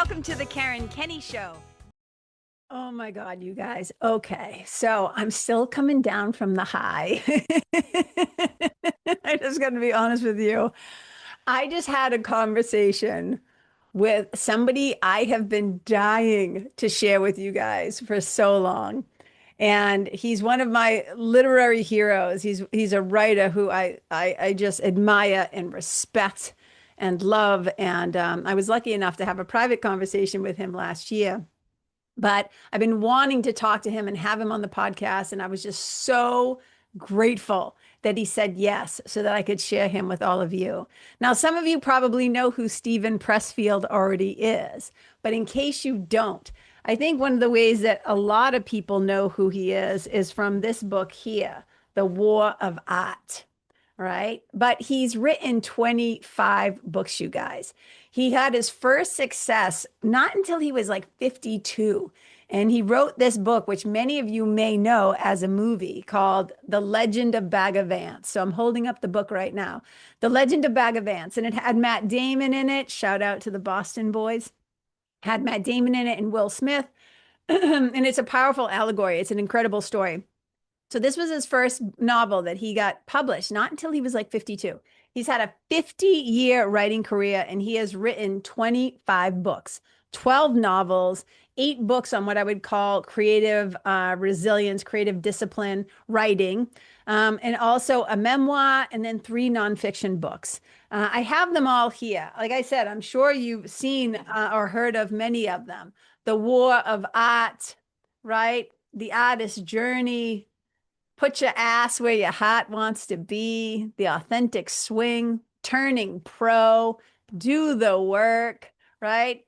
Welcome to the Karen Kenney Show. Oh my God, you guys. Okay, so I'm still coming down from the high. I just got to be honest with you. I just had a conversation with somebody I have been dying to share with you guys for so long. And he's one of my literary heroes. He's a writer who I just admire and respect and love. And I was lucky enough to have a private conversation with him last year. But I've been wanting to talk to him and have him on the podcast. And I was just so grateful that he said yes so that I could share him with all of you. Now, some of you probably know who Steven Pressfield already is. But in case you don't, I think one of the ways that a lot of people know who he is from this book here, The War of Art. Right? But he's written 25 books, you guys. He had his first success not until he was like 52. And he wrote this book, which many of you may know as a movie called The Legend of Bagger Vance. So I'm holding up the book right now. The Legend of Bagger Vance. And it had Matt Damon in it. Shout out to the Boston boys. Had Matt Damon in it and Will Smith. And it's a powerful allegory. It's an incredible story. So this was his first novel that he got published, not until he was like 52. He's had a 50-year writing career, and he has written 25 books, 12 novels, 8 books on what I would call creative resilience, creative discipline writing, and also a memoir, and then 3 nonfiction books. I have them all here. Like I said, I'm sure you've seen or heard of many of them. The War of Art, right? The Artist's Journey, Put Your Ass Where Your Heart Wants to Be, The Authentic Swing, Turning Pro, Do the Work, right?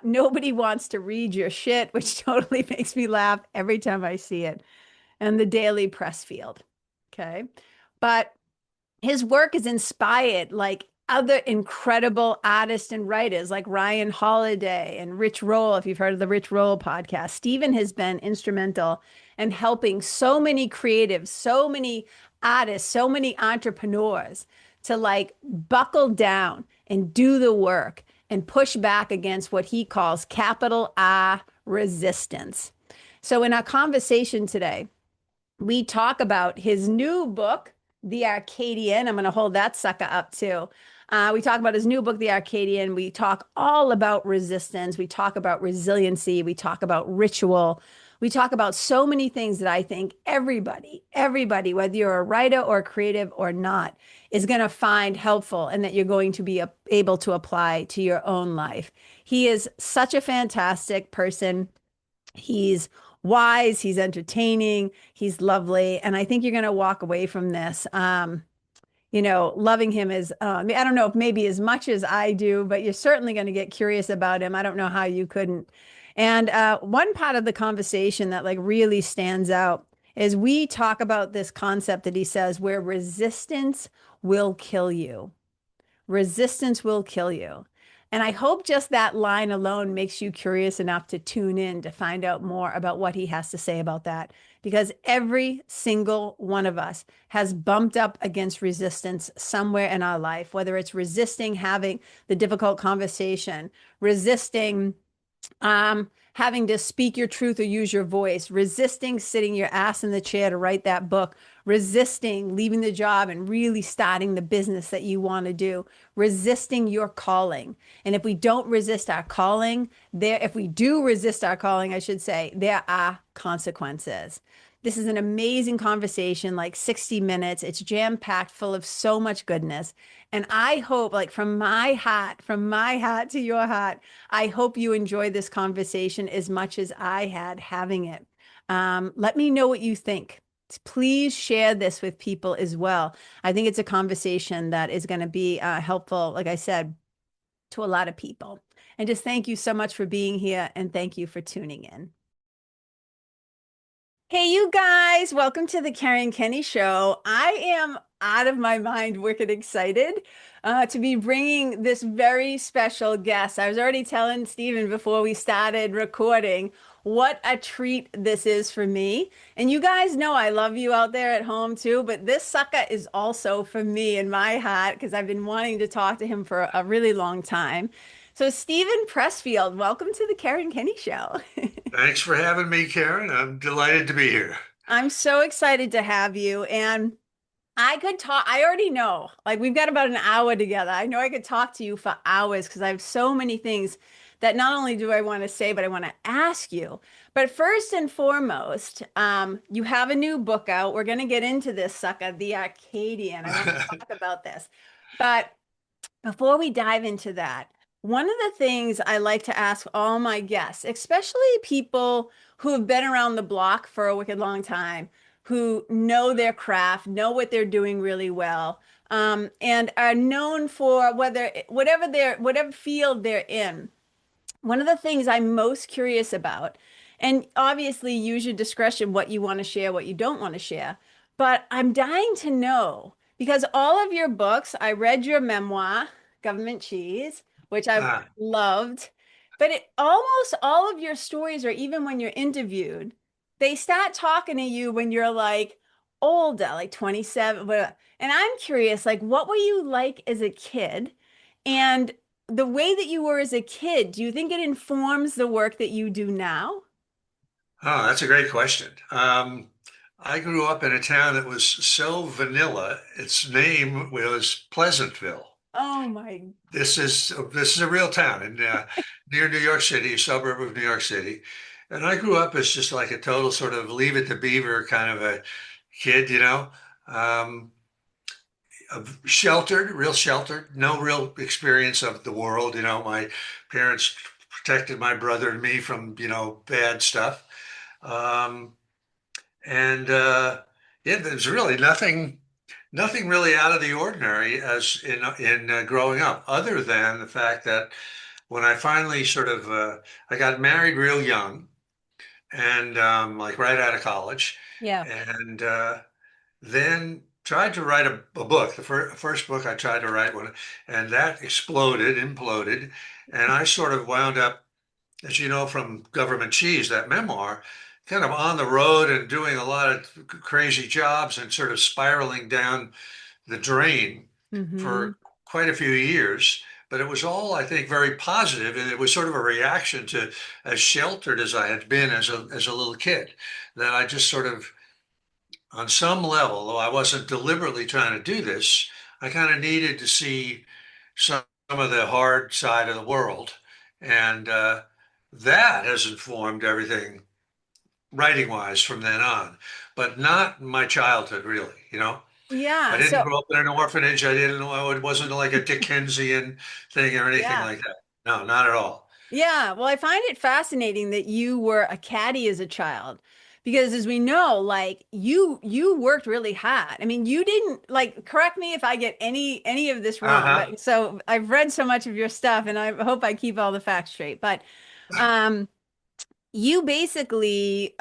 Nobody Wants to Read Your Shit, which totally makes me laugh every time I see it, and the Daily Pressfield, okay? But his work is inspired like other incredible artists and writers like Ryan Holiday and Rich Roll, if you've heard of the Rich Roll podcast. Steven has been instrumental in helping so many creatives, so many artists, so many entrepreneurs to like buckle down and do the work and push back against what he calls capital R resistance. So in our conversation today, we talk about his new book, The Arcadian. I'm going to hold that sucker up too. We talk about his new book, The Arcadian. We talk all about resistance. We talk about resiliency. We talk about ritual. We talk about so many things that I think everybody, whether you're a writer or a creative or not, is going to find helpful and that you're going to be able to apply to your own life. He is such a fantastic person. He's wise, he's entertaining, he's lovely. And I think you're going to walk away from this, loving him is, I don't know if maybe as much as I do, but you're certainly going to get curious about him. I don't know how you couldn't. And one part of the conversation that like really stands out is we talk about this concept that he says where resistance will kill you. Resistance will kill you. And I hope just that line alone makes you curious enough to tune in to find out more about what he has to say about that. Because every single one of us has bumped up against resistance somewhere in our life, whether it's resisting having the difficult conversation, resisting having to speak your truth or use your voice, resisting sitting your ass in the chair to write that book, resisting leaving the job and really starting the business that you want to do, resisting your calling. And if we don't resist our calling, if we do resist our calling, I should say, there are consequences. This is an amazing conversation, like 60 minutes. It's jam-packed full of so much goodness. And I hope, like from my heart to your heart, I hope you enjoy this conversation as much as I had having it. Let me know what you think. Please share this with people as well. I think it's a conversation that is going to be helpful, like I said, to a lot of people. And just thank you so much for being here, and thank you for tuning in. Hey, you guys, welcome to the Karen Kenney Show. I am out of my mind, wicked excited to be bringing this very special guest. I was already telling Steven before we started recording what a treat this is for me. And you guys know I love you out there at home too, but this sucker is also for me in my heart because I've been wanting to talk to him for a really long time. So, Steven Pressfield, welcome to the Karen Kenney Show. Thanks for having me, Karen. I'm delighted to be here. I'm so excited to have you. And I could talk, I already know, like, we've got about an hour together. I know I could talk to you for hours because I have so many things that not only do I want to say, but I want to ask you. But first and foremost, you have a new book out. We're going to get into this sucker, The Arcadian. I want to talk about this. But before we dive into that, one of the things I like to ask all my guests, especially people who have been around the block for a wicked long time, who know their craft, know what they're doing really well, and are known for whatever field they're in. One of the things I'm most curious about, and obviously use your discretion what you want to share, what you don't want to share, but I'm dying to know because all of your books, I read your memoir, Government Cheese, which I've Ah, loved, but almost all of your stories, or even when you're interviewed, they start talking to you when you're like older, like 27. And I'm curious, like, what were you like as a kid? And the way that you were as a kid, do you think it informs the work that you do now? oh, that's a great question. I grew up in a town that was so vanilla. Its name was Pleasantville. Oh my, This is a real town in near New York City, a suburb of New York City. And I grew up as just like a total sort of Leave It to Beaver kind of a kid, um, sheltered, real sheltered, no real experience of the world. My parents protected my brother and me from, bad stuff. Um, and yeah, there's really nothing really out of the ordinary as in growing up, other than the fact that when I finally I got married real young and like right out of college, yeah. and then tried to write a book. The first book I tried to write one, and that imploded, and I sort of wound up, as you know, from Government Cheese, that memoir, kind of on the road and doing a lot of crazy jobs and sort of spiraling down the drain Hmm. for quite a few years. But it was all, I think, very positive, and it was sort of a reaction to as sheltered as I had been as a little kid, that I just sort of, on some level, though I wasn't deliberately trying to do this, I kind of needed to see some of the hard side of the world. And that has informed everything writing wise from then on, but not my childhood, really. I Yeah. didn't So, grow up in an orphanage. I didn't know it wasn't like a Dickensian thing or anything yeah. like that. No, not at all. Yeah. Well, I find it fascinating that you were a caddy as a child because as we know, like you worked really hard. I mean, you didn't like correct me if I get any of this wrong, Uh-huh. but so I've read so much of your stuff and I hope I keep all the facts straight. But um you basically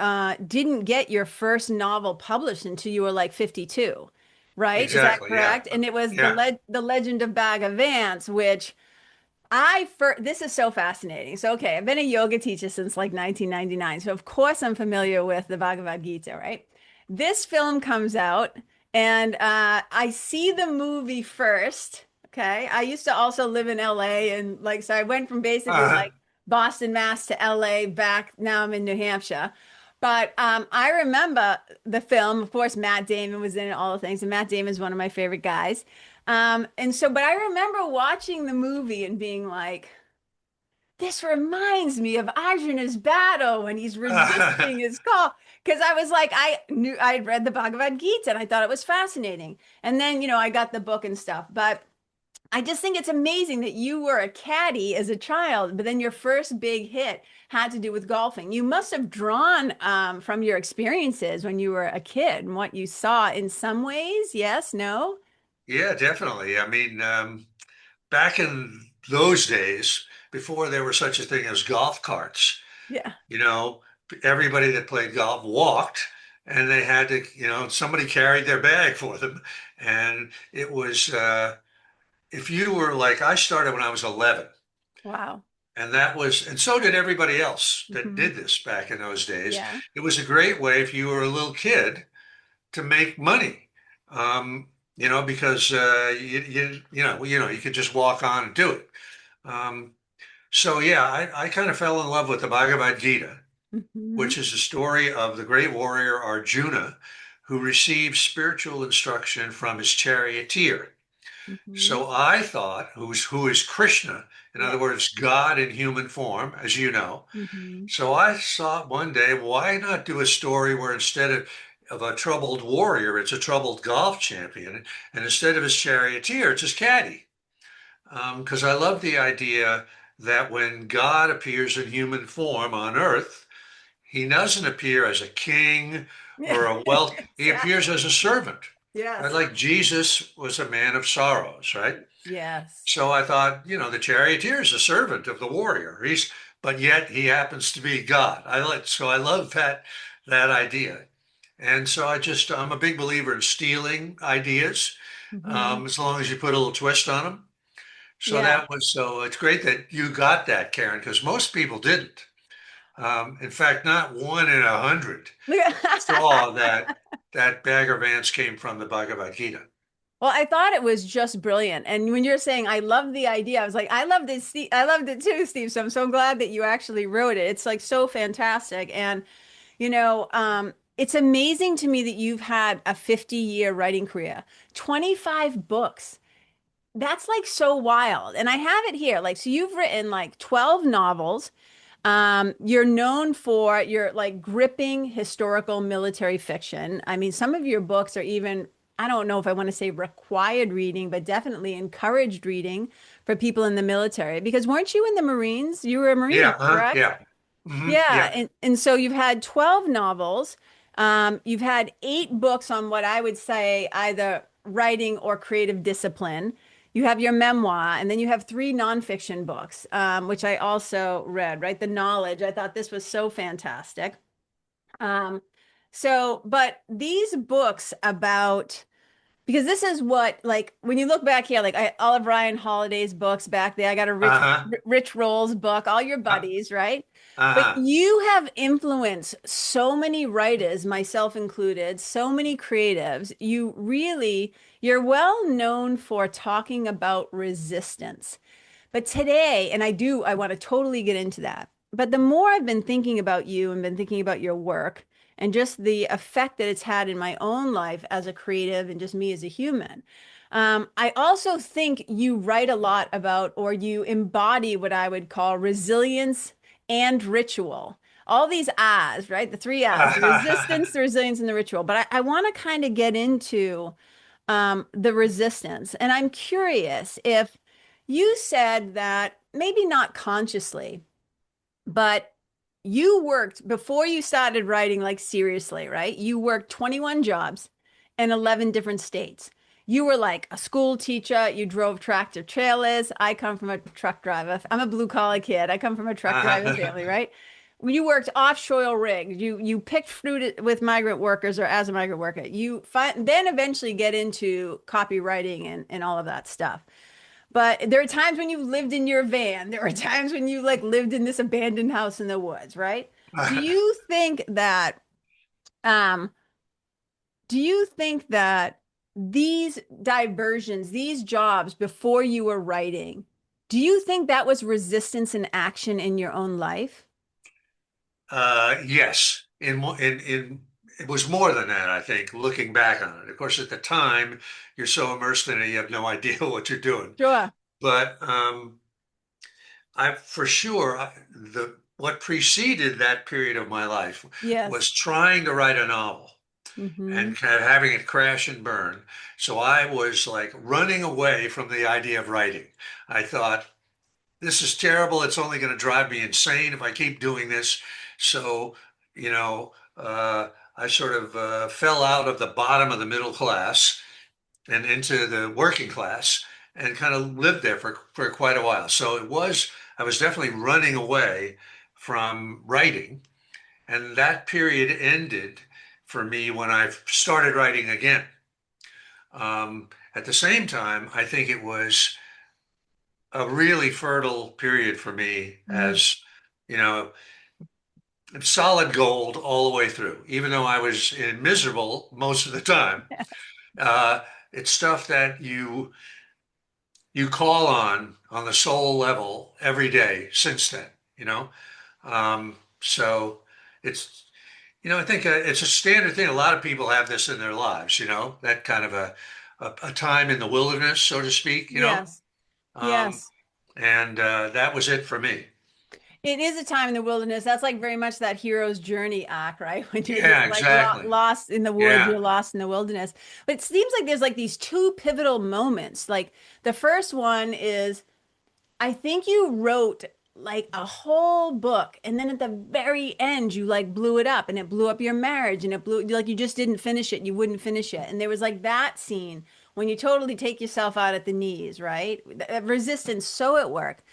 didn't get your first novel published until you were like 52, right? Is that Exactly. Yeah. correct? And it was Yeah. the Legend of Bagger Vance, which this is so fascinating. So, okay, I've been a yoga teacher since like 1999. So, of course, I'm familiar with the Bhagavad Gita, right? This film comes out and I see the movie first. Okay. I used to also live in LA and like, so I went from basically Uh-huh. like Boston, Mass to LA back. Now I'm in New Hampshire. But I remember the film. Of course, Matt Damon was in it, all the things. And Matt Damon is one of my favorite guys. And so, but I remember watching the movie and being like, this reminds me of Arjuna's battle when he's Uh-huh. resisting his call. Because I was like, I knew I'd read the Bhagavad Gita and I thought it was fascinating. And then, I got the book and stuff. But I just think it's amazing that you were a caddy as a child, but then your first big hit had to do with golfing. You must have drawn from your experiences when you were a kid and what you saw in some ways. Yes, no? Yeah, definitely. I mean, back in those days, before there was such a thing as golf carts, Yeah. you know, everybody that played golf walked, and they had to, somebody carried their bag for them. And it was, if you were like, I started when I was 11, Wow. and so did everybody else that Hmm. did this back in those days. Yeah. It was a great way if you were a little kid to make money. Um, because you could just walk on and do it. Um, So yeah, I kind of fell in love with the Bhagavad Gita, Hmm. which is the story of the great warrior Arjuna, who received spiritual instruction from his charioteer. Hmm. So I thought, who is Krishna, in other Yeah. words, God in human form, as you know. Hmm. So I thought one day, why not do a story where instead of a troubled warrior, it's a troubled golf champion, and instead of his charioteer, it's his caddy. Because I love the idea that when God appears in human form on earth, he doesn't appear as a king or a wealth, he appears Exactly. as a servant. Right? Yes. Like Jesus was a man of sorrows, right? Yes. So I thought, the charioteer is a servant of the warrior. But yet he happens to be God. So I love that idea. And so I'm a big believer in stealing ideas, Hmm. as long as you put a little twist on them. Yeah. So it's great that you got that, Karen, because most people didn't. In fact, not 1 in 100 saw that Bagger Vance came from the Bhagavad Gita. Well, I thought it was just brilliant. And when you're saying I love the idea, I was like, I loved it, Steve. I loved it too, Steve. So I'm so glad that you actually wrote it. It's like so fantastic. And it's amazing to me that you've had a 50-year writing career, 25 books. That's like so wild. And I have it here. Like, so you've written like 12 novels. You're known for your like gripping historical military fiction. I mean, some of your books are even, I don't know if I want to say required reading, but definitely encouraged reading for people in the military. Because weren't you in the Marines? You were a Marine, Yeah, correct? yeah. Yeah, Yeah. and so you've had 12 novels. You've had 8 books on what I would say either writing or creative discipline. You have your memoir, and then you have 3 nonfiction books, which I also read, right? The Knowledge. I thought this was so fantastic. Um, but these books about because this is what, like, when you look back here, like Olive Ryan Holiday's books back there, I got a Uh-huh. Rich Roll's book, all your Uh, buddies, right? But Uh-huh. you have influenced so many writers, myself included, so many creatives. You're well known for talking about resistance. But today, and I want to totally get into that. But the more I've been thinking about you and been thinking about your work and just the effect that it's had in my own life as a creative and just me as a human, I also think you write a lot about, or you embody what I would call resilience and ritual. All these R's, right? The 3 R's, the resistance, the resilience, and the ritual. But I want to kind of get into the resistance. And I'm curious if you said that maybe not consciously, but you worked before you started writing like seriously, right? You worked 21 jobs in 11 different states. You were like a school teacher, you drove tractor trailers. I come from a truck driver. I'm a blue collar kid. I come from a truck driver family, Uh-huh. right? You worked offshore rigs. You picked fruit with migrant workers or as a migrant worker. You find then eventually get into copywriting and all of that stuff. But there are times when you lived in your van. There are times when you like lived in this abandoned house in the woods, right? Do you think that um do you think that these diversions, these jobs before you were writing, do you think that was resistance in action in your own life? Yes. It was more than that, I think, looking back on it. Of course, at the time, you're so immersed in it, you have no idea what you're doing. Sure. But I for sure the what preceded that period of my life Yes. was trying to write a novel Hmm. and kind of having it crash and burn. So I was like running away from the idea of writing. I thought, this is terrible. It's only going to drive me insane if I keep doing this. So, I sort of fell out of the bottom of the middle class and into the working class and kind of lived there for quite a while. So I was definitely running away from writing. And that period ended for me when I started writing again. At the same time, I think it was a really fertile period for me Mm. as, you know, solid gold all the way through, even though I was miserable most of the time. Uh, it's stuff that you you call on the soul level every day since then, you know? So it's, I think it's a standard thing. A lot of people have this in their lives, that kind of a time in the wilderness, so to speak, Yes. Um, Yes. and that was it for me. It is a time in the wilderness. That's like very much that hero's journey arc, right? When you're Yeah, just like exactly. lost in the woods, Yeah. you're lost in the wilderness. But it seems like there's like these two pivotal moments. Like the first one is I think you wrote like a whole book, and then at the very end, you like blew it up, and it blew up your marriage, and it blew like you just didn't finish it. You wouldn't finish it. And there was like that scene when you totally take yourself out at the knees, right? Resistance so at work.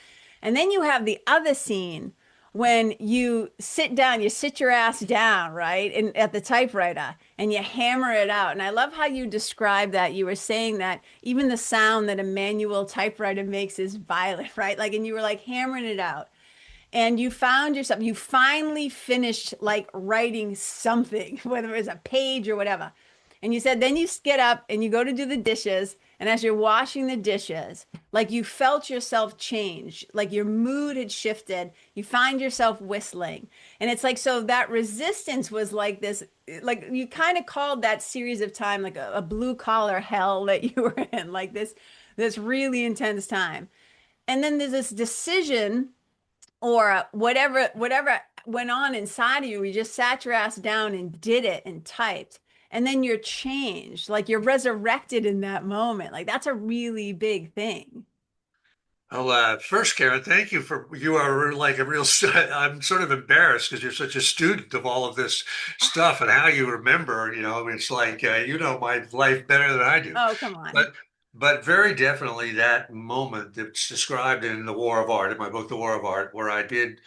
And then you have the other scene when you sit down, you sit your ass down, right? And at the typewriter and you hammer it out. And I love how you describe that. You were saying that even the sound that a manual typewriter makes is violent, right? Like, and you were like hammering it out. And you found yourself, you finally finished like writing something, whether it was a page or whatever. And you said, then you get up and you go to do the dishes. And as you're washing the dishes, like you felt yourself change, like your mood had shifted. You find yourself whistling. And it's like, so that resistance was like this, like you kind of called that series of time like a blue collar hell that you were in, like this really intense time. And then there's this decision or whatever went on inside of you, you just sat your ass down and did it and typed. And then you're changed, like you're resurrected in that moment. Like that's a really big thing. Well, first, Karen, thank you you are like a real, I'm sort of embarrassed because you're such a student of all of this stuff and how you remember, it's like, you know my life better than I do. Oh, come on. But, but very definitely that moment that's described in The War of Art, in my book, The War of Art, where I did,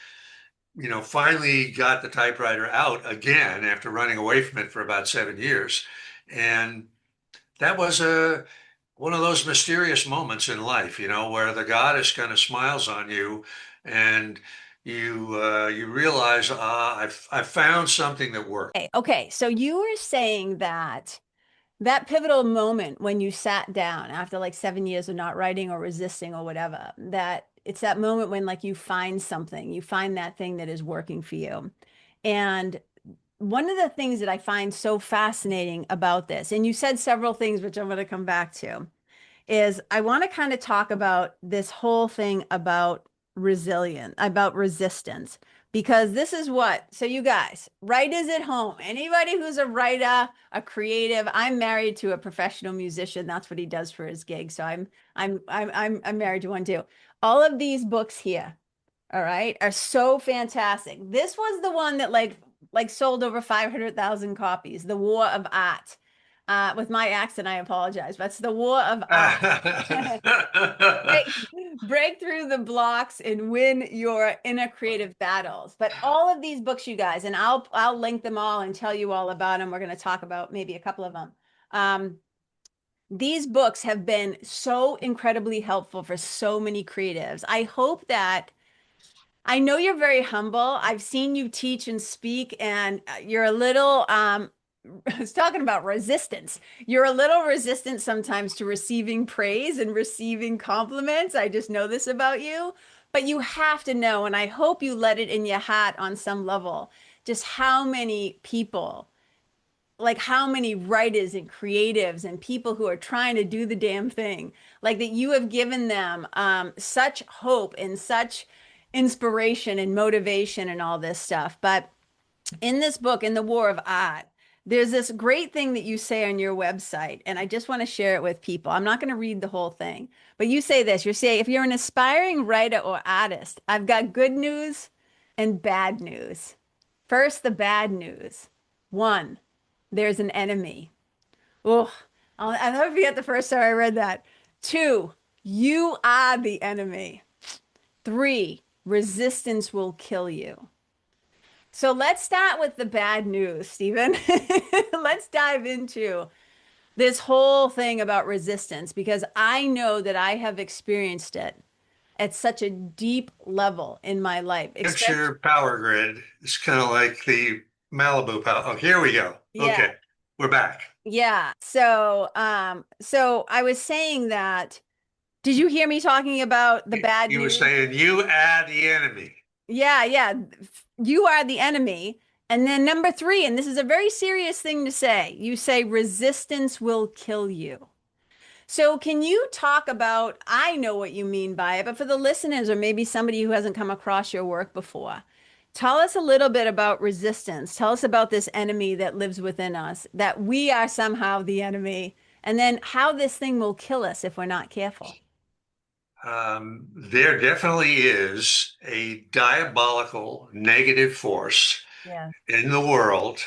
finally got the typewriter out again after running away from it for about 7 years. And that was one of those mysterious moments in life, where the goddess kind of smiles on you, and you realize, I've found something that works. Okay. So you were saying that that pivotal moment when you sat down after like 7 years of not writing or resisting or whatever, that it's that moment when like you find something, you find that thing that is working for you. And one of the things that I find so fascinating about this, and you said several things, which I'm going to come back to, is I want to kind of talk about this whole thing about resilience, about resistance, because this is what, so you guys, writers at home, anybody who's a writer, a creative, I'm married to a professional musician. That's what he does for his gig. So I'm married to one too. All of these books here, all right, are so fantastic. This was the one that like sold over 500,000 copies, The War of Art. With my accent, I apologize. But it's The War of Art. break through the blocks and win your inner creative battles. But all of these books, you guys, and I'll link them all and tell you all about them. We're going to talk about maybe a couple of them. These books have been so incredibly helpful for so many creatives. I hope that I know you're very humble. I've seen you teach and speak, and you're a little I was talking about resistance. You're a little resistant sometimes to receiving praise and receiving compliments. I just know this about you, but you have to know, and I hope you let it in your heart on some level, just how many people, like how many writers and creatives and people who are trying to do the damn thing, like that you have given them such hope and such inspiration and motivation and all this stuff. But in this book, in The War of Art, there's this great thing that you say on your website, and I just want to share it with people. I'm not going to read the whole thing, but you say this. You say, if you're an aspiring writer or artist, I've got good news and bad news. First, the bad news. One, there's an enemy. Oh, I'll never forget the first time I read that. Two, you are the enemy. Three, resistance will kill you. So let's start with the bad news, Stephen. Let's dive into this whole thing about resistance because I know that I have experienced it at such a deep level in my life. Your power grid is kind of like the Malibu power. Oh, here we go. Yeah. Okay, we're back. Yeah. So I was saying that Did you hear me talking about the bad You were news? saying you add the enemy. Yeah, yeah. You are the enemy. And then number three, and this is a very serious thing to say, you say resistance will kill you. So can you talk about, I know what you mean by it, but for the listeners or maybe somebody who hasn't come across your work before, tell us a little bit about resistance. Tell us about this enemy that lives within us, that we are somehow the enemy, and then how this thing will kill us if we're not careful. There definitely is a diabolical negative force Yeah. in the world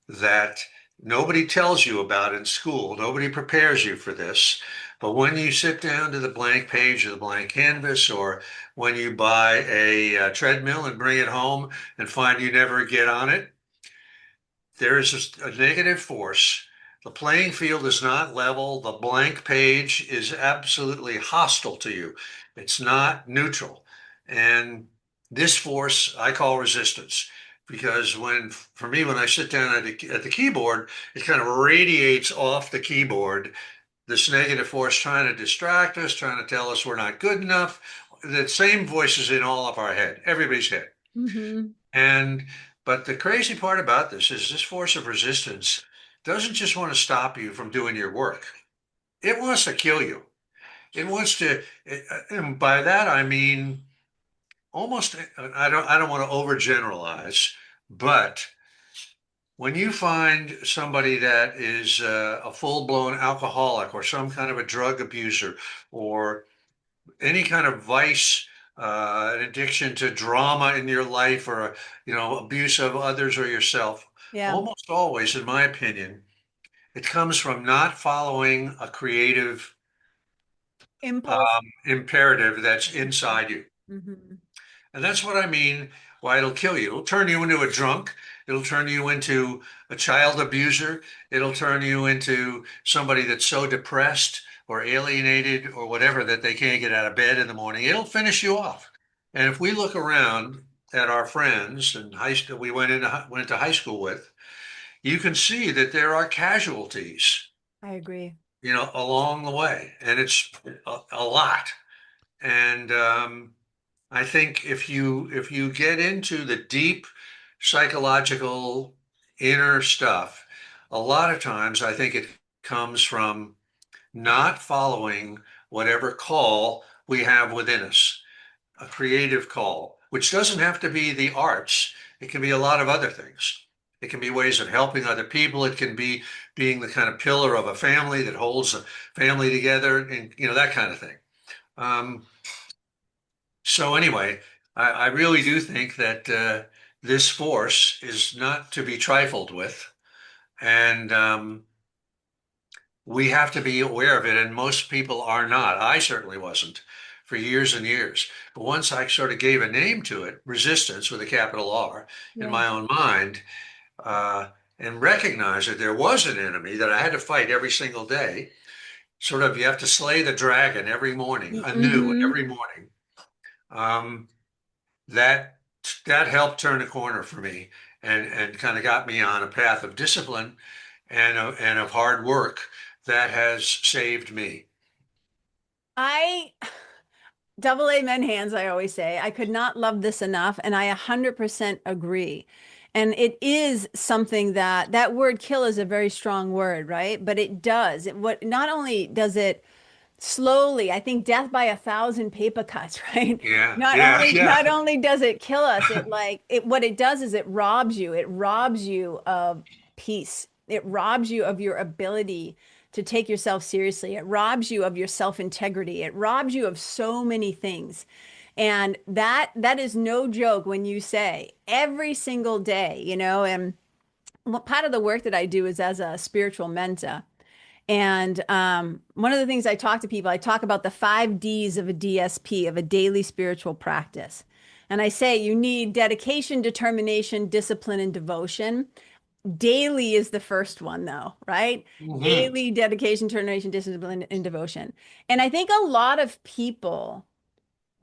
that nobody tells you about in school. Nobody prepares you for this. But when you sit down to the blank page of the blank canvas, or when you buy a treadmill and bring it home and find you never get on it, there is a negative force. The playing field is not level. The blank page is absolutely hostile to you. It's not neutral. And this force I call resistance because for me, when I sit down at the keyboard, it kind of radiates off the keyboard this negative force trying to distract us, trying to tell us we're not good enough. The same voices in all of our head, everybody's head. Mm-hmm. And but the crazy part about this is this force of resistance doesn't just want to stop you from doing your work. It wants to kill you. It wants to, and by that I mean almost. I don't want to overgeneralize, but when you find somebody that is a full-blown alcoholic or some kind of a drug abuser or any kind of vice, an addiction to drama in your life or, abuse of others or yourself, Yeah. almost always, in my opinion, it comes from not following a creative Impulse. imperative that's inside you. Mm-hmm. And that's what I mean why it'll kill you. It'll turn you into a drunk. It'll turn you into a child abuser. It'll turn you into somebody that's so depressed or alienated or whatever that they can't get out of bed in the morning. It'll finish you off. And if we look around at our friends and high school we went to high school with, you can see that there are casualties, I agree. along the way, and it's a lot. And I think if you get into the deep psychological inner stuff, a lot of times I think it comes from not following whatever call we have within us, a creative call, which doesn't have to be the arts. It can be a lot of other things. It can be ways of helping other people. It can be being the kind of pillar of a family that holds a family together and, that kind of thing. Um, so anyway, I really do think that this force is not to be trifled with, and we have to be aware of it. And most people are not. I certainly wasn't for years and years. But once I sort of gave a name to it, resistance with a capital R, in Yeah. my own mind, uh, and recognized that there was an enemy that I had to fight every single day. Sort of, you have to slay the dragon every morning, anew Mm-hmm. every morning. Um, that that helped turn a corner for me and kind of got me on a path of discipline and of hard work that has saved me. I double amen hands, I always say. I could not love this enough, and I 100% agree. And it is something that word kill is a very strong word, right? But it does. What not only does it slowly, I think death by a thousand paper cuts, right? Yeah, Not yeah, only yeah. not only does it kill us, it what it does is it robs you. It robs you of peace. It robs you of your ability to take yourself seriously. It robs you of your self-integrity. It robs you of so many things. And that is no joke when you say every single day, and part of the work that I do is as a spiritual mentor. And one of the things I talk to people, I talk about the 5 Ds of a DSP, of a daily spiritual practice. And I say you need dedication, determination, discipline, and devotion. Daily is the first one, though, right? Hmm. Daily dedication, determination, discipline, and devotion. And I think a lot of people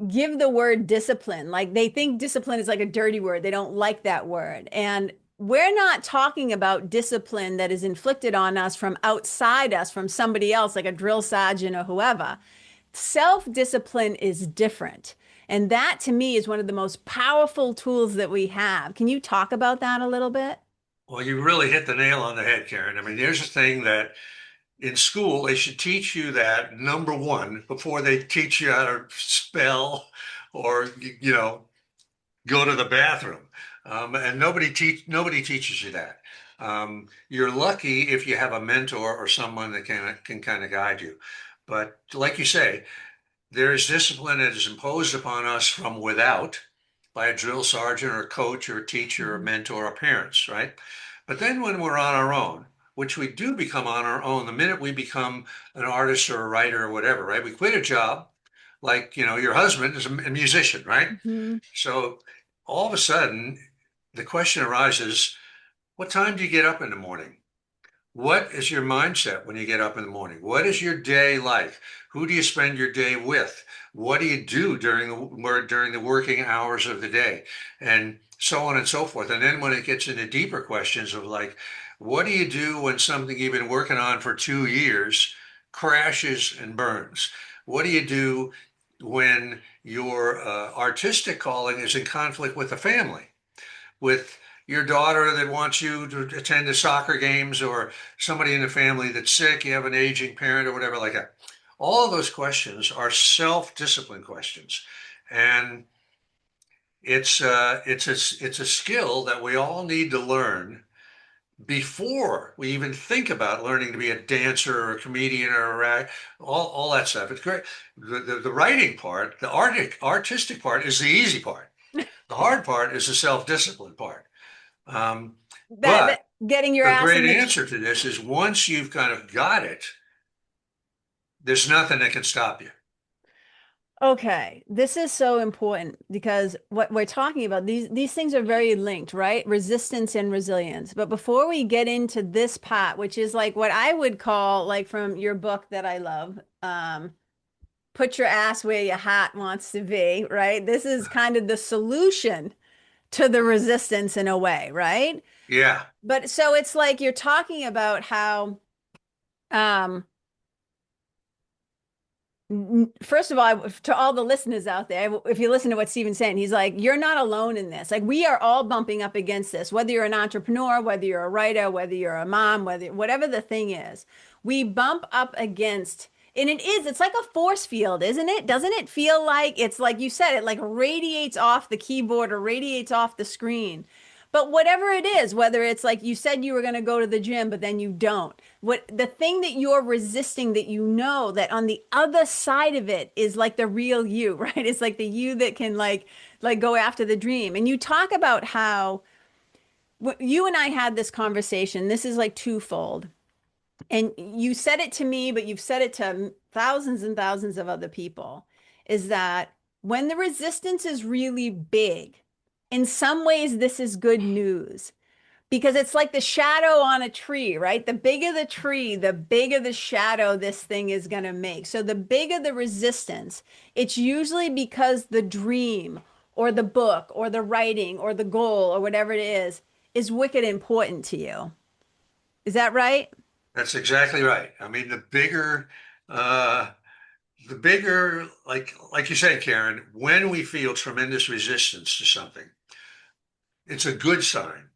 give the word discipline. Like they think discipline is like a dirty word. They don't like that word. And we're not talking about discipline that is inflicted on us from outside us, from somebody else, like a drill sergeant or whoever. self-discipline is different. And that to me is one of the most powerful tools that we have. Can you talk about that a little bit? Well, you really hit the nail on the head, Karen. I mean, there's a thing that in school they should teach you that number one before they teach you how to spell or go to the bathroom. And nobody teaches you that. You're lucky if you have a mentor or someone that can kind of guide you. But like you say, there is discipline that is imposed upon us from without by a drill sergeant or a coach or a teacher or Mhm. mentor or parents, right? But then when we're on our own, which we do become on our own, the minute we become an artist or a writer or whatever, right? We quit a job, like, your husband is a musician, right? Mhm. So all of a sudden, the question arises, what time do you get up in the morning? What is your mindset when you get up in the morning? What is your day like? Who do you spend your day with? What do you do during the working hours of the day? And so on and so forth. And then when it gets into deeper questions of like, what do you do when something you've been working on for 2 years crashes and burns? What do you do when your artistic calling is in conflict with the family? With your daughter that wants you to attend the soccer games, or somebody in the family that's sick, you have an aging parent or whatever like that. All of those questions are self-discipline questions. And it's a skill that we all need to learn before we even think about learning to be a dancer or a comedian or all that stuff. It's great. The writing part, the artistic part is the easy part. The hard part is the self-discipline part. Um, That but getting your the ass in great the answer to this is once you've kind of got it, there's nothing that can stop you. Okay, this is so important because what we're talking about, these things are very linked, right? Resistance and resilience. But before we get into this part, which is like what I would call, like from your book that I love, put your ass where your heart wants to be, right? This is kind of the solution to the resistance in a way, right? Yeah, But so it's like you're talking about how um first of all, to all the listeners out there, if you listen to what Steven's saying, he's like, you're not alone in this. Like, we are all bumping up against this, whether you're an entrepreneur, whether you're a writer, whether you're a mom, whatever the thing is, we bump up against, and it's like a force field, isn't it? Doesn't it feel like it's like you said, it like radiates off the keyboard or radiates off the screen? But whatever it is, whether it's like you said you were going to go to the gym, but then you don't, what the thing that you're resisting, that you know that on the other side of it is like the real you, right? It's like the you that can like go after the dream. And you talk about how you and I had this conversation. This is like twofold. And you said it to me, but you've said it to thousands and thousands of other people, is that when the resistance is really big, in some ways, this is good news because it's like the shadow on a tree, right? The bigger the tree, the bigger the shadow this thing is going to make. So the bigger the resistance, it's usually because the dream or the book or the writing or the goal or whatever it is wicked important to you. Is that right? that's exactly right. I mean, uh, like you said, Karen, when we feel tremendous resistance to something, it's a good sign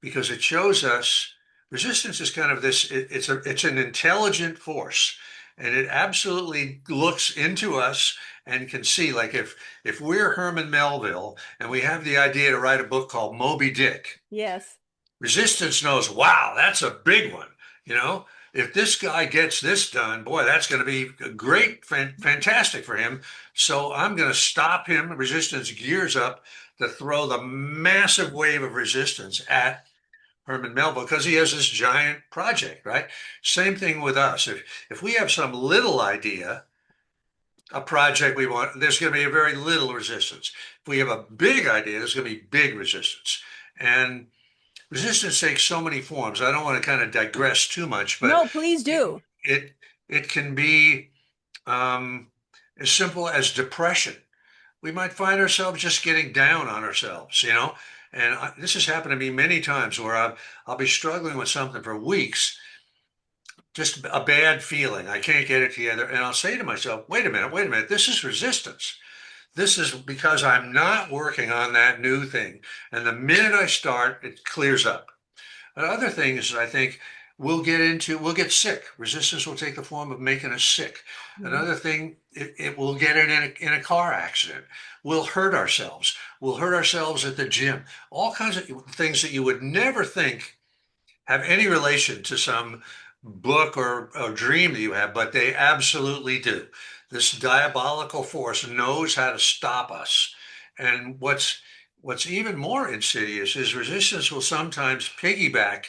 because it shows us resistance is kind of this, it's an intelligent force, and it absolutely looks into us and can see, like, if we're Herman Melville and we have the idea to write a book called Moby Dick, Yes. resistance knows, wow, that's a big one. You know, if this guy gets this done, boy, that's going to be great, fantastic for him. So I'm going to stop him. Resistance gears up to throw the massive wave of resistance at Herman Melville because he has this giant project, right? Same thing with us. If we have some little idea, a project we want, there's going to be a very little resistance. If we have a big idea, there's going to be big resistance. And resistance takes so many forms. I don't want to kind of digress too much, but No, please do. it it can be um, as simple as depression. We might find ourselves just getting down on ourselves. And this has happened to me many times where I'll be struggling with something for weeks, just a bad feeling. I can't get it together. And I'll say to myself, wait a minute, this is resistance. This is because I'm not working on that new thing. And the minute I start, it clears up. Other things I think we'll get sick. Resistance will take the form of making us sick. Another thing, it will get in a car accident. We'll hurt ourselves. We'll hurt ourselves at the gym. All kinds of things that you would never think have any relation to some book or dream that you have, but they absolutely do. This diabolical force knows how to stop us. And what's even more insidious is resistance will sometimes piggyback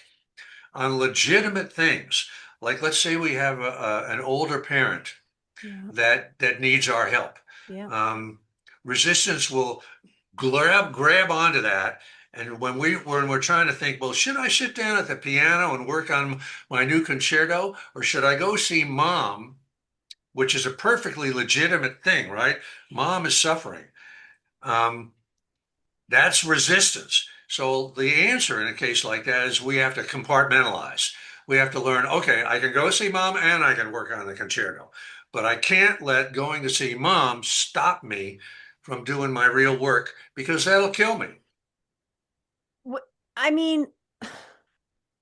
on legitimate things. Like let's say we have an older parent Yeah. that needs our help. Yeah. Resistance will grab onto that. And when we're trying to think, well, should I sit down at the piano and work on my new concerto, or should I go see mom, which is a perfectly legitimate thing, right? Mom is suffering. That's resistance. So the answer in a case like that is we have to compartmentalize. We have to learn, okay, I can go see mom and I can work on the concerto, but I can't let going to see mom stop me from doing my real work because that'll kill me. I mean,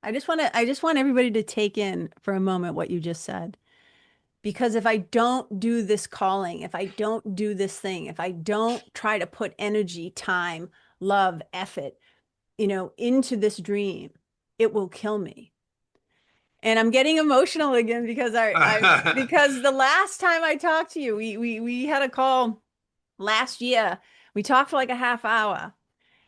I just want everybody to take in for a moment what you just said. Because if I don't do this calling, if I don't do this thing, if I don't try to put energy, time, love, effort, into this dream, it will kill me. And I'm getting emotional again because because the last time I talked to you, we had a call last year. We talked for like a half hour.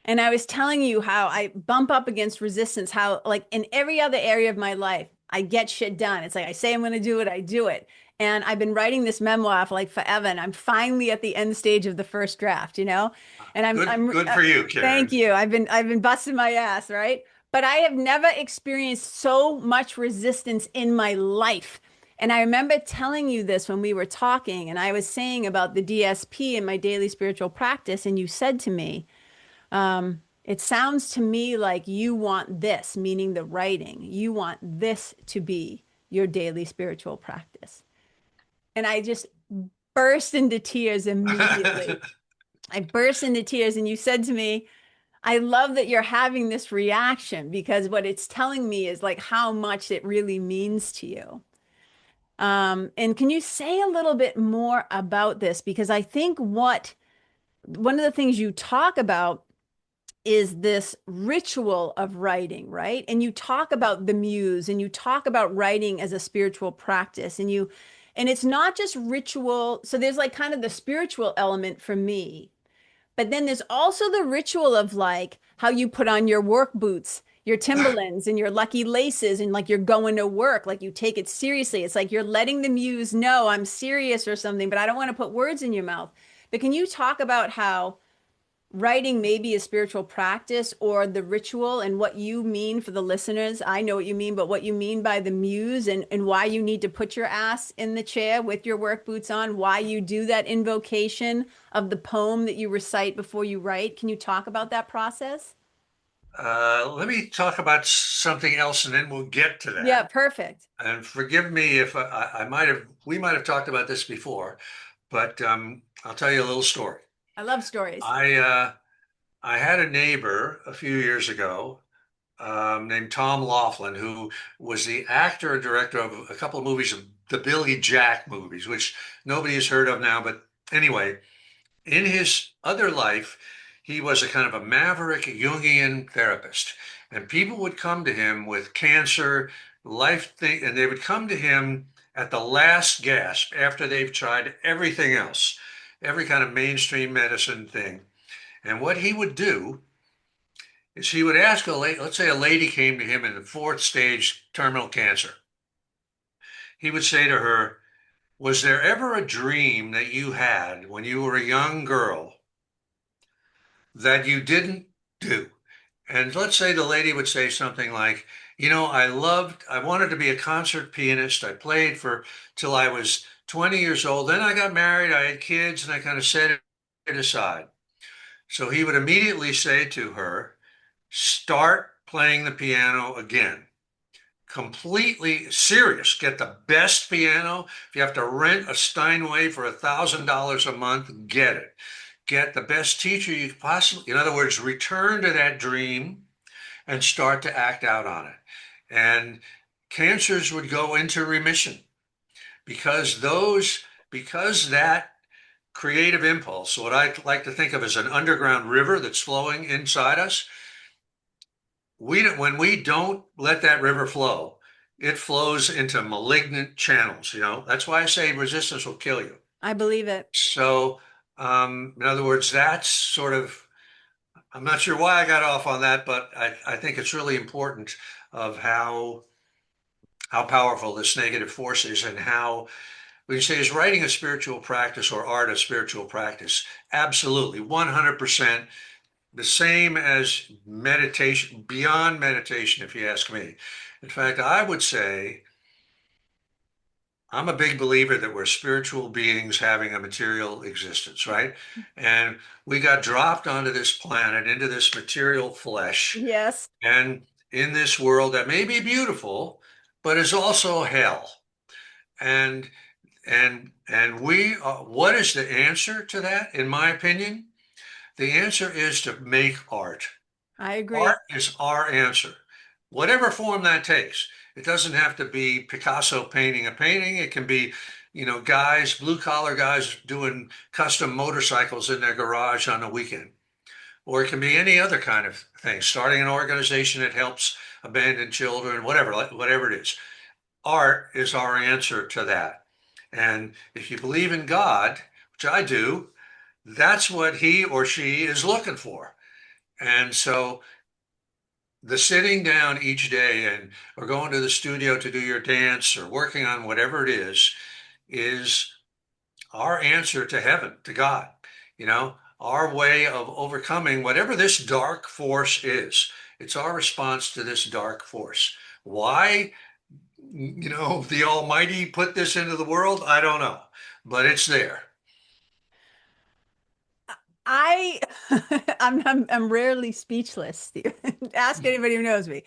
And I was telling you how I bump up against resistance, how like in every other area of my life, I get shit done. It's like I say I'm going to do it, I do it. And I've been writing this memoir for like forever, and I'm finally at the end stage of the first draft, And Good for you, thank Karen. you. I've been busting my ass, right? But I have never experienced so much resistance in my life. And I remember telling you this when we were talking, and I was saying about the DSP in my daily spiritual practice, and you said to me, it sounds to me like you want this, meaning the writing. You want this to be your daily spiritual practice. And I just burst into tears immediately. I burst into tears, and you said to me, I love that you're having this reaction because what it's telling me is like how much it really means to you. And can you say a little bit more about this? Because I think one of the things you talk about is this ritual of writing, right? And you talk about the muse and you talk about writing as a spiritual practice and it's not just ritual. So there's like kind of the spiritual element for me, but then there's also the ritual of like how you put on your work boots, your Timberlands and your lucky laces and like you're going to work, like you take it seriously. It's like you're letting the muse know I'm serious or something, but I don't want to put words in your mouth. But can you talk about how writing may be a spiritual practice or the ritual and what you mean for the listeners? I know what you mean, but what you mean by the muse and why you need to put your ass in the chair with your work boots on, why you do that invocation of the poem that you recite before you write. Can you talk about that process? Let me talk about something else and then we'll get to Yeah, that. perfect. And forgive me if we might have talked about this before, but I'll tell you a little story. I love stories. I uh, I had a neighbor a few years ago named Tom Laughlin, who was the actor and director of a couple of movies, the Billy Jack movies, which nobody has heard of now. But anyway, in his other life, he was a kind of a maverick Jungian therapist, and people would come to him with cancer, life thing, and they would come to him at the last gasp after they've tried everything else, every kind of mainstream medicine thing. And what he would do is he would ask let's say a lady came to him in the fourth stage terminal cancer. He would say to her, was there ever a dream that you had when you were a young girl that you didn't do? And let's say the lady would say something like, I wanted to be a concert pianist. I played for till I was 20 years old. Then I got married, I had kids, and I kind of set it aside. So he would immediately say to her, start playing the piano again. completely serious. Get the best piano. If you have to rent a Steinway for $1,000 a month, get it. Get the best teacher you possibly, in other words, return to that dream and start to act out on it. And cancers would go into remission because because that creative impulse, what I like to think of as an underground river that's flowing inside us, when we don't let that river flow, it flows into malignant channels. That's why I say resistance will kill you. I believe it. So, in other words, that's sort of, I'm not sure why I got off on that, but I think it's really important of how powerful this negative force is, and how, when you say, is writing a spiritual practice or art a spiritual practice? Absolutely, 100%. The same as meditation, beyond meditation, if you ask me. In fact, I would say I'm a big believer that we're spiritual beings having a material existence, right? And we got dropped onto this planet, into this material flesh, Yes. and in this world that may be beautiful, but is also hell. And what is the answer to that, in my opinion? The answer is to make art. I agree. Art is our answer, whatever form that takes. It doesn't have to be Picasso painting a painting. It can be, guys, blue collar guys doing custom motorcycles in their garage on the weekend. Or it can be any other kind of thing, starting an organization that helps abandoned children, whatever it is. Art is our answer to that. And if you believe in God, which I do, that's what he or she is looking for. And so the sitting down each day and or going to the studio to do your dance or working on whatever it is our answer to heaven, to God, our way of overcoming whatever this dark force is. It's our response to this dark force. Why, the Almighty put this into the world? I don't know, but it's there. I I'm rarely speechless, Steve. Ask anybody who knows me.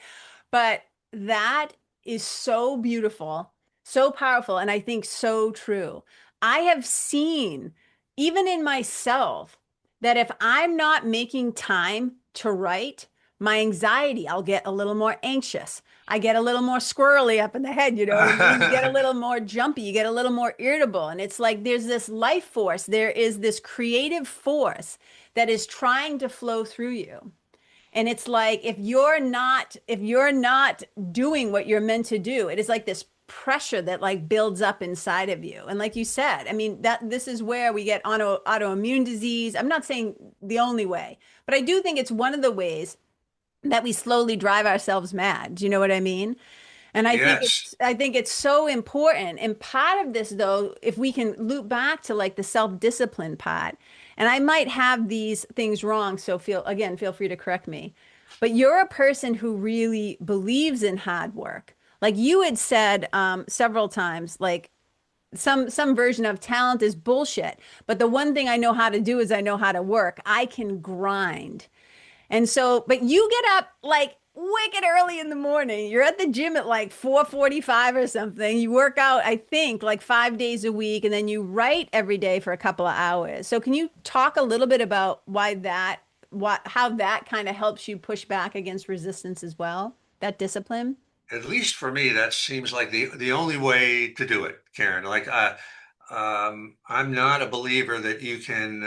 But that is so beautiful, so powerful, and I think so true. I have seen, even in myself, that if I'm not making time to write, my anxiety, I'll get a little more anxious. I get a little more squirrely up in the head, you know what I mean? You get a little more jumpy, you get a little more irritable. And it's like there's this life force, there is this creative force that is trying to flow through you. And it's like if you're not doing what you're meant to do, it is like this pressure that like builds up inside of you. And like you said, I mean, that this is where we get autoimmune disease. I'm not saying the only way, but I do think it's one of the ways that we slowly drive ourselves mad. Do you know what I mean? And Yes. I think it's so important. And part of this though, if we can loop back to like the self-discipline part, and I might have these things wrong, so feel free to correct me. But you're a person who really believes in hard work. Like you had said several times, like some version of talent is bullshit. But the one thing I know how to do is I know how to work. I can grind. And so, but you get up like wicked early in the morning. You're at the gym at like 4:45 or something. You work out, I think, like 5 days a week, and then you write every day for a couple of hours. So can you talk a little bit about how that kind of helps you push back against resistance as well? That discipline? At least for me, that seems like the only way to do it, Karen. Like I'm not a believer that you can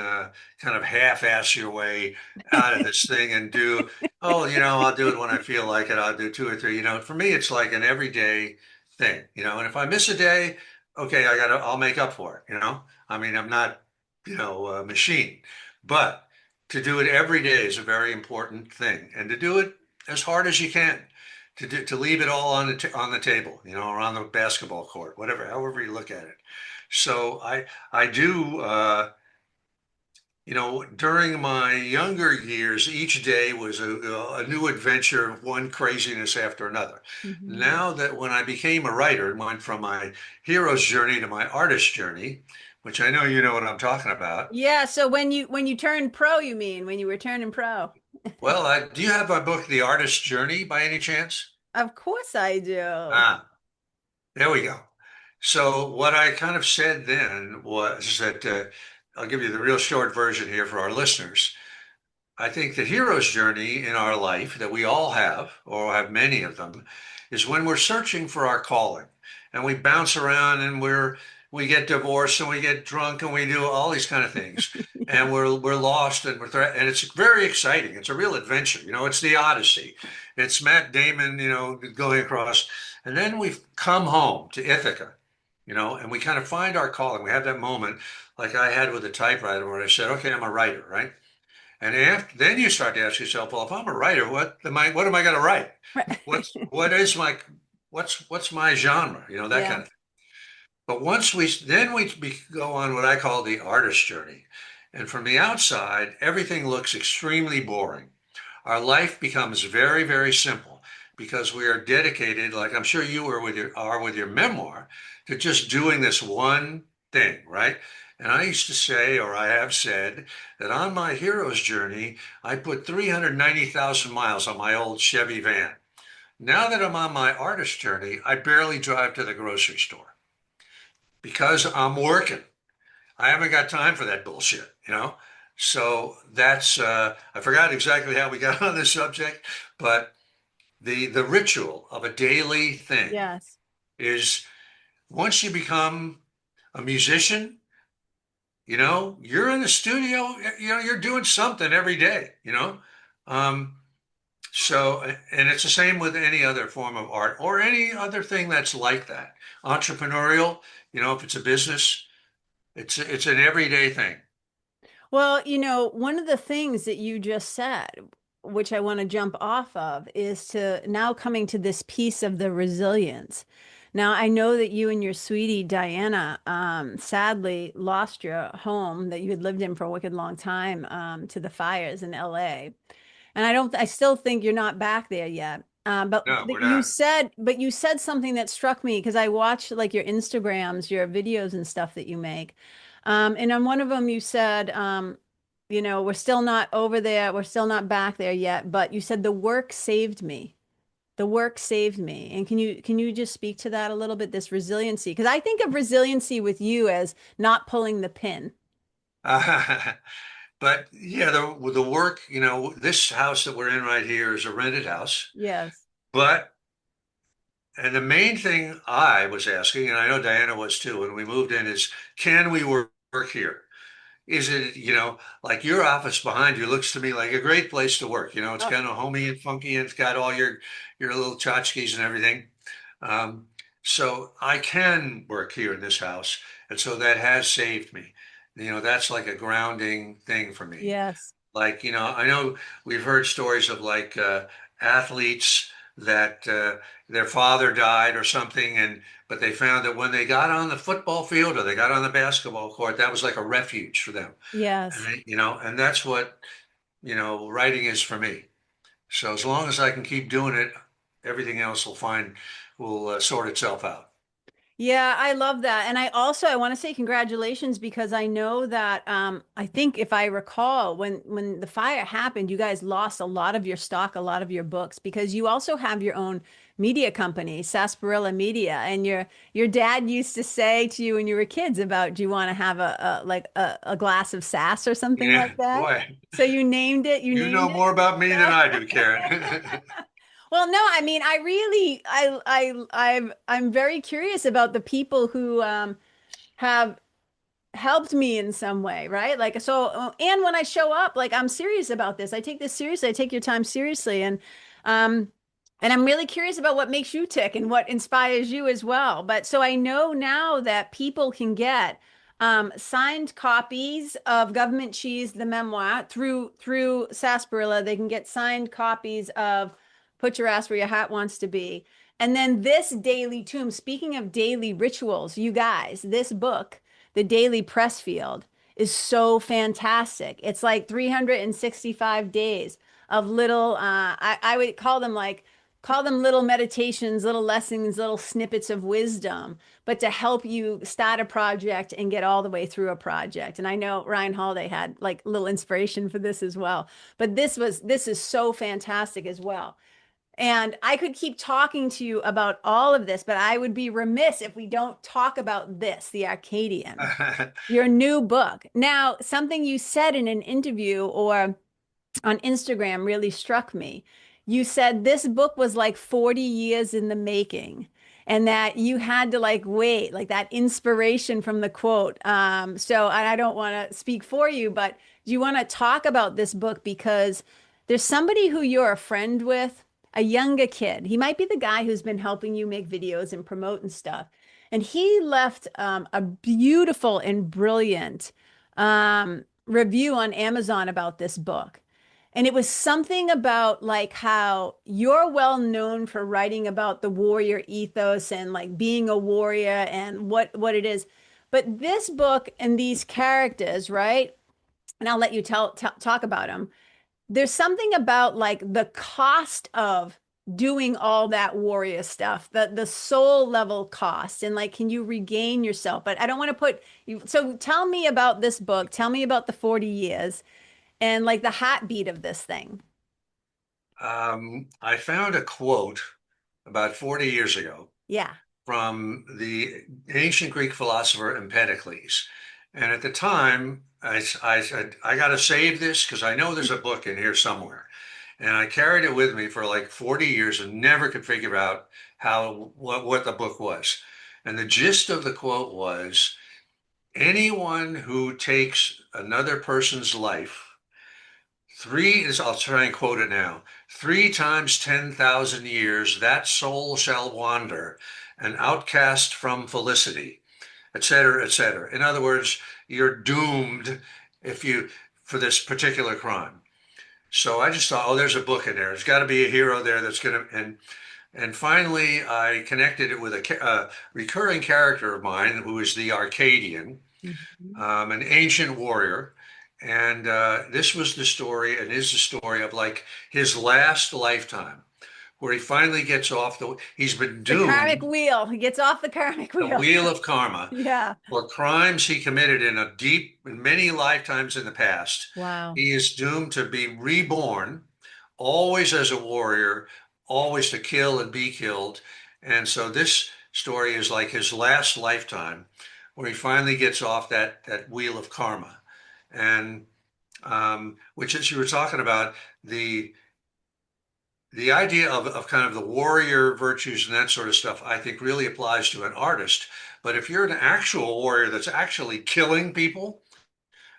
kind of half-ass your way out of this thing and do, oh, I'll do it when I feel like it. I'll do two or three. For me, it's like an everyday thing. And if I miss a day, okay, I'll make up for it. I mean, I'm not, a machine, but to do it every day is a very important thing, and to do it as hard as you can. To leave it all on the table, or on the basketball court, whatever, however you look at it. So I do, during my younger years, each day was a new adventure, one craziness after another. Mhm. Now that when I became a writer, it went from my hero's journey to my artist journey, which I know you know what I'm talking about. Yeah, so when you turned pro, you mean when you were turning pro? Well, do you have my book, The Artist's Journey, by any chance? Of course I do. Ah, there we go. So what I kind of said then was that I'll give you the real short version here for our listeners. I think the hero's journey in our life that we all have, or have many of them, is when we're searching for our calling and we bounce around and we get divorced and we get drunk and we do all these kind of things and we're lost and and it's very exciting. It's a real adventure. It's the Odyssey. It's Matt Damon, going across. And then we've come home to Ithaca, and we kind of find our calling. We have that moment like I had with the typewriter where I said, okay, I'm a writer, right? And then you start to ask yourself, well, if I'm a writer, what am I going to write? Right. What's my genre? That Yeah. kind of thing. But we go on what I call the artist journey. And from the outside, everything looks extremely boring. Our life becomes very, very simple because we are dedicated, like I'm sure you are with your memoir, to just doing this one thing, right? And I used to say, or I have said, that on my hero's journey, I put 390,000 miles on my old Chevy van. Now that I'm on my artist journey, I barely drive to the grocery store because I'm working. I haven't got time for that bullshit. So I forgot exactly how we got on this subject, but the ritual of a daily thing Yes. is once you become a musician, you're in the studio, you're doing something every day. Um, so, and it's the same with any other form of art or any other thing that's like that. Entrepreneurial, if it's a business, it's an everyday thing. Well, one of the things that you just said, which I want to jump off of, is to now coming to this piece of the resilience. Now, I know that you and your sweetie Diana sadly lost your home that you had lived in for a wicked long time to the fires in LA. And I still think you're not back there yet. No, But we're not. you said something that struck me because I watch like your Instagrams, your videos and stuff that you make. And on one of them you said, we're still not over there, we're still not back there yet, but you said the work saved me. The work saved me. And can you just speak to that a little bit, this resiliency? Because I think of resiliency with you as not pulling the pin. But yeah, the work, this house that we're in right here is a rented house. Yes. But, and the main thing I was asking, and I know Diana was too, when we moved in, is can we work here? Is it, like your office behind you looks to me like a great place to work. It's Oh, kind of homey and funky and it's got all your little tchotchkes and everything. Um, so I can work here in this house. And so that has saved me. That's like a grounding thing for me. yes. Like, I know we've heard stories of like athletes that their father died or something, but they found that when they got on the football field or they got on the basketball court, that was like a refuge for them. Yes. And that's what, writing is for me. So as long as I can keep doing it, everything else will sort itself out. Yeah, I love that. And I want to say congratulations because I know that I think if I recall when the fire happened, you guys lost a lot of your stock, a lot of your books because you also have your own media company, Sarsaparilla Media. And your dad used to say to you when you were kids about, do you want to have a glass of sass or something Yeah, like that? boy, So you named it, you you named know it. more about me than I do, Karen. Well, no, I mean, I really, I'm very curious about the people who have helped me in some way, right? Like, so, and when I show up, like, I'm serious about this. I take this seriously. I take your time seriously, um, and I'm really curious about what makes you tick and what inspires you as well. But so I know now that people can get signed copies of Government Cheese, the memoir, through Sarsaparilla. They can get signed copies of Put Your Ass Where Your Heart Wants to Be. And then this daily tomb, speaking of daily rituals, you guys, this book, the Daily Pressfield, is so fantastic. It's like 365 days of little, I would call them little meditations, little lessons, little snippets of wisdom, but to help you start a project and get all the way through a project. And I know Ryan Holiday had like little inspiration for this as well. But this is so fantastic as well. And I could keep talking to you about all of this, but I would be remiss if we don't talk about this, The Arcadian, your new book. Now, something you said in an interview or on Instagram really struck me. You said this book was like 40 years in the making and that you had to like wait, like that inspiration from the quote. So and I don't want to speak for you, but do you want to talk about this book? Because there's somebody who you're a friend with, a younger kid. He might be the guy who's been helping you make videos and promote and stuff. And he left a beautiful and brilliant review on Amazon about this book. And it was something about like how you're well known for writing about the warrior ethos and like being a warrior and what it is. But this book and these characters, right? And I'll let you talk about them. There's something about like the cost of doing all that warrior stuff, the soul level cost, and like, can you regain yourself? But I don't want to put you. So tell me about this book. Tell me about the 40 years and like the heartbeat of this thing. I found a quote about 40 years ago Yeah. from the ancient Greek philosopher Empedocles. And at the time, I said, I got to save this because I know there's a book in here somewhere. And I carried it with me for like 40 years and never could figure out what the book was. And the gist of the quote was, anyone who takes another person's life, I'll try and quote it now, 3 times 10,000 years, that soul shall wander, an outcast from felicity, etc., etc. In other words, you're doomed for this particular crime. So I just thought, oh, there's a book in there. There's got to be a hero there that's going to, and finally I connected it with a recurring character of mine who is the Arcadian, an ancient warrior. And this was the story and is the story of like his last lifetime, where he finally gets off he's been The doomed, karmic wheel. He gets off the karmic the wheel. wheel of karma, Yeah. for crimes he committed in many lifetimes in the past. Wow. He is doomed to be reborn, always as a warrior, always to kill and be killed. And so this story is like his last lifetime, where he finally gets off that wheel of karma. And which, as you were talking about, the idea of kind of the warrior virtues and that sort of stuff, I think really applies to an artist. But if you're an actual warrior that's actually killing people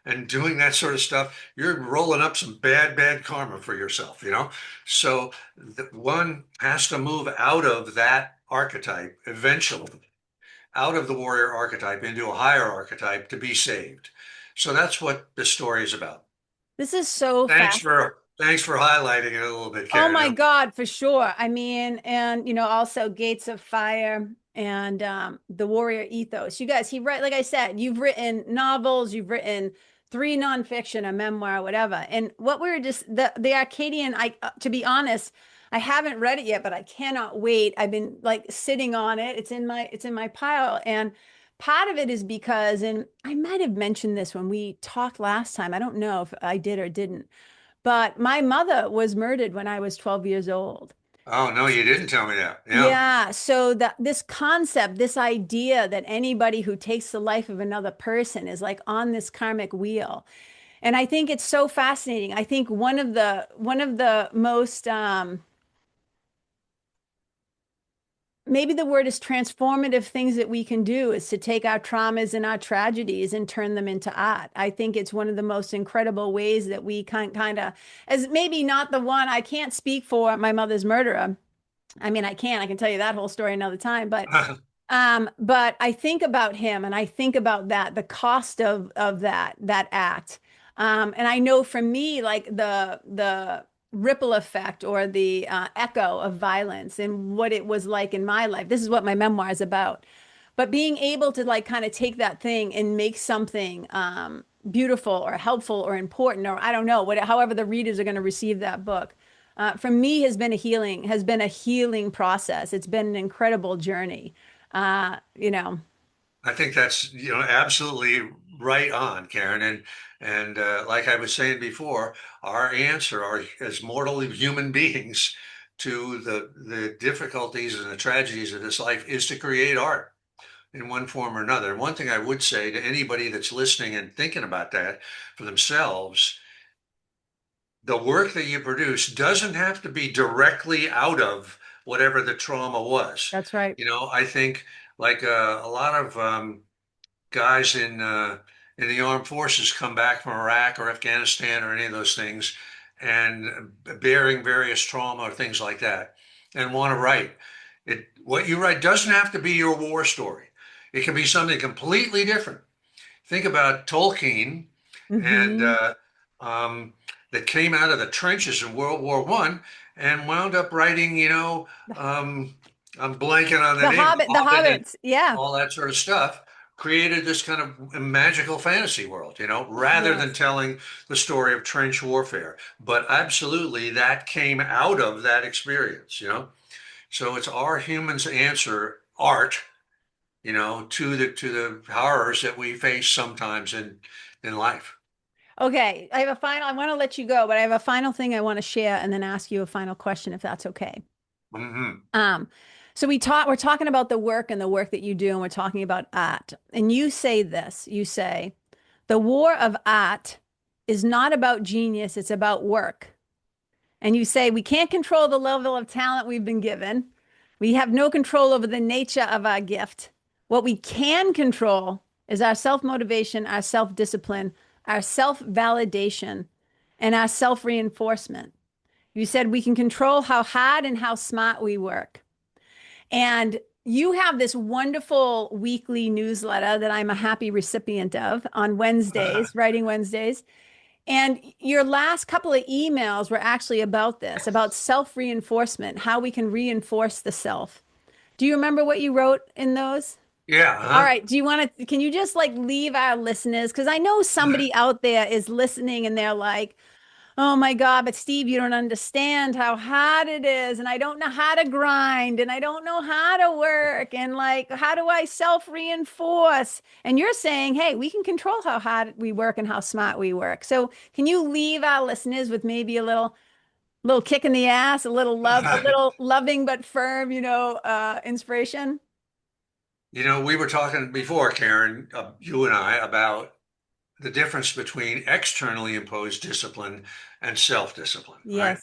and doing that sort of stuff, you're rolling up some bad karma for yourself, you know? So one has to move out of that archetype eventually, out of the warrior archetype into a higher archetype to be saved. So that's what this story is about. This is so Thanks fascinating. for highlighting it a little bit, Oh Karen. my God, for sure. I mean, and also Gates of Fire and the Warrior Ethos. You guys, like I said, you've written novels, you've written 3 nonfiction, a memoir, whatever. And what we were just the Arcadian, to be honest, I haven't read it yet, but I cannot wait. I've been like sitting on it. It's in my pile. And part of it is because, and I might have mentioned this when we talked last time. I don't know if I did or didn't. But my mother was murdered when I was 12 years old. Oh, no, you didn't tell me that. Yeah. Yeah. So this concept, this idea that anybody who takes the life of another person is like on this karmic wheel. And I think it's so fascinating. I think one of the most maybe the word is transformative things that we can do is to take our traumas and our tragedies and turn them into art. I think it's one of the most incredible ways that we kind of, as maybe not the one, I can't speak for my mother's murderer. I mean, I can tell you that whole story another time, but I think about him and I think about the cost of that act. And I know for me, like the ripple effect or the echo of violence and what it was like in my life. This is what my memoir is about. But being able to like kind of take that thing and make something beautiful or helpful or important, or I don't know, however the readers are going to receive that book, for me has been a healing process. It's been an incredible journey. I think that's, absolutely right on, Karen. And like I was saying before, our answer, as mortal human beings, to the difficulties and the tragedies of this life is to create art in one form or another. And one thing I would say to anybody that's listening and thinking about that for themselves, the work that you produce doesn't have to be directly out of whatever the trauma was. That's right. I think like a lot of guys in the armed forces come back from Iraq or Afghanistan or any of those things and bearing various trauma or things like that and want to write. What you write doesn't have to be your war story. It can be something completely different. Think about Tolkien and that came out of the trenches in World War One and wound up writing, I'm blanking on the name, The Hobbits, yeah, all that sort of stuff, created this kind of magical fantasy world, rather than telling the story of trench warfare. But absolutely, that came out of that experience, So it's our humans' answer, art, to the horrors that we face sometimes in life. Okay, I want to let you go, but I have a final thing I want to share and then ask you a final question if that's okay. So we're talking about the work and the work that you do, and we're talking about art. And you say this, the war of art is not about genius, it's about work. And you say we can't control the level of talent we've been given. We have no control over the nature of our gift. What we can control is our self-motivation, our self-discipline, our self-validation, and our self-reinforcement. You said we can control how hard and how smart we work. And you have this wonderful weekly newsletter that I'm a happy recipient of on Wednesdays, Writing Wednesdays. And your last couple of emails were actually about this, about self-reinforcement, how we can reinforce the self. Do you remember what you wrote in those? Yeah. All right. Can you just leave our listeners? Because I know somebody out there is listening and they're like, oh my God, but Steve, you don't understand how hard it is. And I don't know how to grind and I don't know how to work. And how do I self-reinforce? And you're saying, hey, we can control how hard we work and how smart we work. So can you leave our listeners with maybe a little kick in the ass, a little loving but firm, inspiration? We were talking before, Karen, you and I, about the difference between externally imposed discipline and self-discipline. Yes. Right?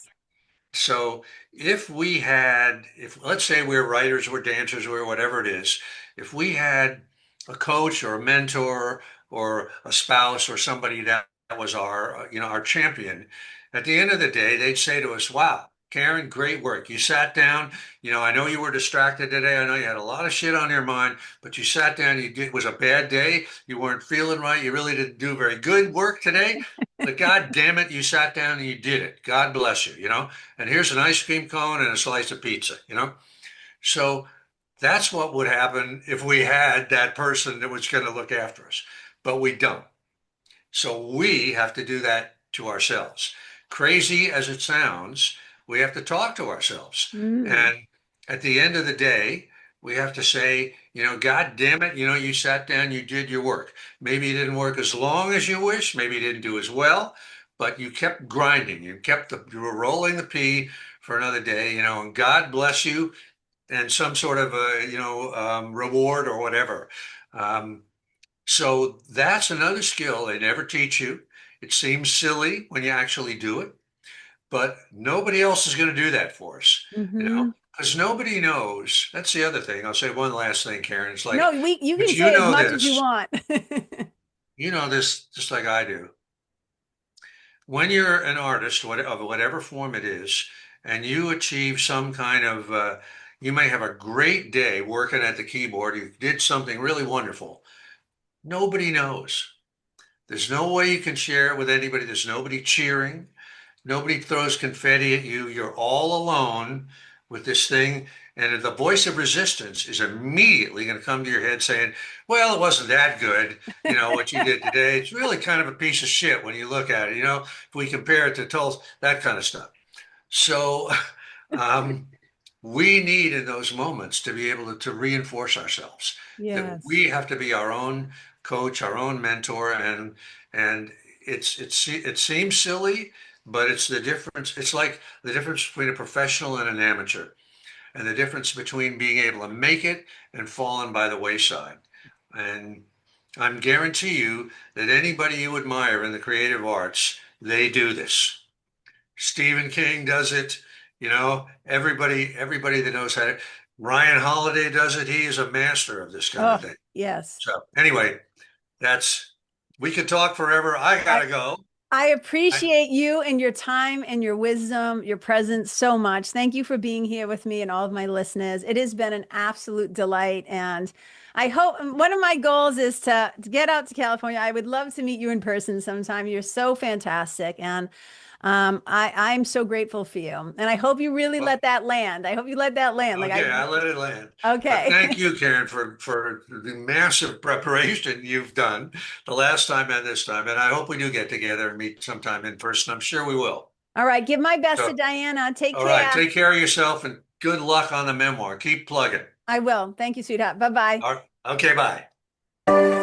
So if let's say we're writers, we're dancers, we're whatever it is, if we had a coach or a mentor or a spouse or somebody that was our champion, at the end of the day, they'd say to us, wow, Karen, great work. You sat down. I know you were distracted today. I know you had a lot of shit on your mind, but you sat down. It was a bad day. You weren't feeling right. You really didn't do very good work today. But God damn it, you sat down and you did it. God bless you, And here's an ice cream cone and a slice of pizza, So that's what would happen if we had that person that was going to look after us. But we don't. So we have to do to ourselves. Crazy as it sounds, we have to talk to ourselves. And at the end of the day, we have to say, God damn it, you sat down, you did your work. Maybe you didn't work as long as you wish, maybe you didn't do as well, but you kept grinding. You were rolling the P for another day, and God bless you, and some sort of reward or whatever. So that's another skill they never teach you. It seems silly when you actually do it, but nobody else is going to do that for us, because nobody knows. That's the other thing. I'll say one last thing, Karen. It's like, no, you can say as much as you want. You know this just like I do. When you're an artist, of whatever form it is, and you achieve some kind of, you may have a great day working at the keyboard. You did something really wonderful. Nobody knows. There's no way you can share it with anybody. There's nobody cheering. Nobody throws confetti at you. You're all alone with this thing. And the voice of resistance is immediately going to come to your head saying, well, it wasn't that good, what you did today. It's really kind of a piece of shit when you look at it, if we compare it to Tulsa, that kind of stuff. So we need in those moments to be able to reinforce ourselves. Yes. That we have to be our own coach, our own mentor. And it seems silly, but it's the difference. It's like the difference between a professional and an amateur, and the difference between being able to make it and falling by the wayside. And I'm guarantee you that anybody you admire in the creative arts, they do this. Stephen King does it, everybody that knows how to. Ryan Holiday does it. He is a master of this kind of thing. Yes. So anyway, we could talk forever. I gotta go. I appreciate you and your time and your wisdom, your presence so much. Thank you for being here with me and all of my listeners. It has been an absolute delight. And I hope one of my goals is to get out to California. I would love to meet you in person sometime. You're so fantastic. And I'm so grateful for you. And I hope you really let that land. I hope you let that land. Okay, I let it land. Okay. But thank you, Karen, for the massive preparation you've done the last time and this time. And I hope we do get together and meet sometime in person. I'm sure we will. All right. Give my best to Diana. Take care. All right. Take care of yourself and good luck on the memoir. Keep plugging. I will. Thank you, sweetheart. Bye-bye. Okay, bye.